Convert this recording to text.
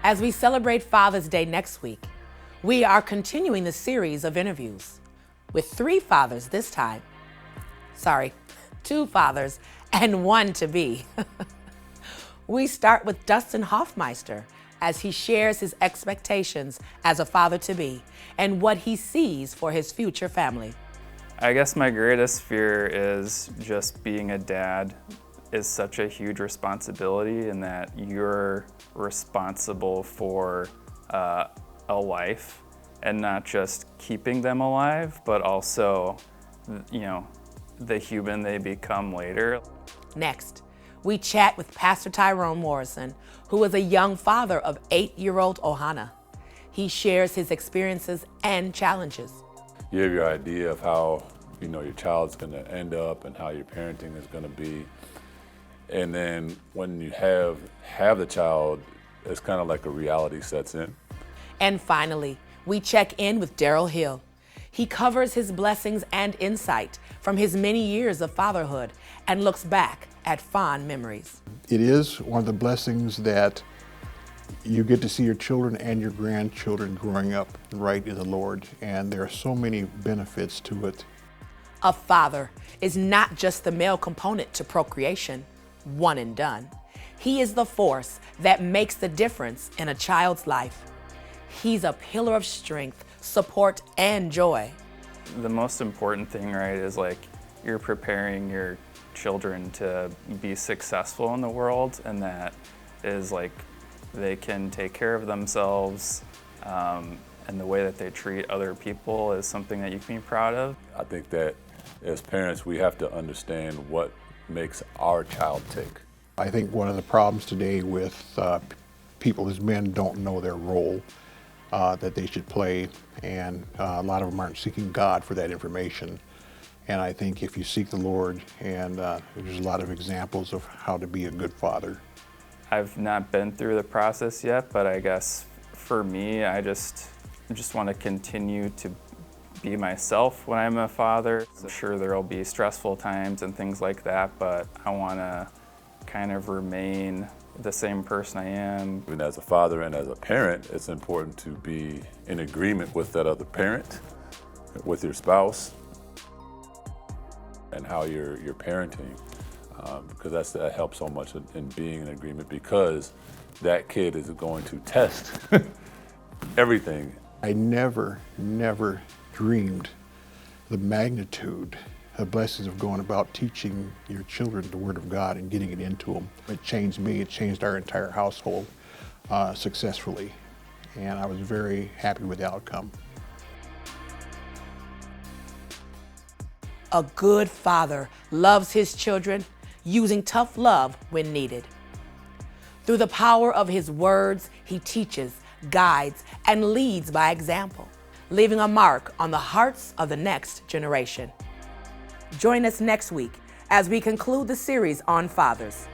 As we celebrate Father's Day next week, we are continuing the series of interviews with 3 fathers this time. Sorry, 2 fathers and 1 to be. We start with Dustin Hoffmeister as he shares his expectations as a father to be and what he sees for his future family. I guess my greatest fear is just being a dad is such a huge responsibility, in that you're responsible for a life, and not just keeping them alive, but also, the human they become later. Next, we chat with Pastor Tyrone Morrison, who is a young father of 8-year-old Ohana. He shares his experiences and challenges. You have your idea of how your child's going to end up and how your parenting is going to be. And then when you have the child, it's kind of like a reality sets in. And finally, we check in with Daryl Hill. He covers his blessings and insight from his many years of fatherhood and looks back at fond memories. It is one of the blessings that you get to see your children and your grandchildren growing up right in the Lord, and there are so many benefits to it. A father is not just the male component to procreation, one and done. He is the force that makes the difference in a child's life. He's a pillar of strength, support, and joy. The most important thing, right, is you're preparing your children to be successful in the world, and that is they can take care of themselves, and the way that they treat other people is something that you can be proud of. I think that as parents, we have to understand what makes our child tick. I think one of the problems today with people as men don't know their role that they should play, and a lot of them aren't seeking God for that information. And I think if you seek the Lord, and there's a lot of examples of how to be a good father. I've not been through the process yet, but I guess for me, I just want to continue to be myself when I'm a father. I'm sure there'll be stressful times and things like that, but I want to kind of remain the same person I am. Even as a father and as a parent, it's important to be in agreement with that other parent, with your spouse, and how you're parenting, because that helps so much in being in agreement, because that kid is going to test everything. I never dreamed the magnitude, the blessings of going about teaching your children the Word of God and getting it into them. It changed me, it changed our entire household successfully, and I was very happy with the outcome. A good father loves his children, using tough love when needed. Through the power of his words, he teaches, guides, and leads by example, leaving a mark on the hearts of the next generation. Join us next week as we conclude the series on fathers.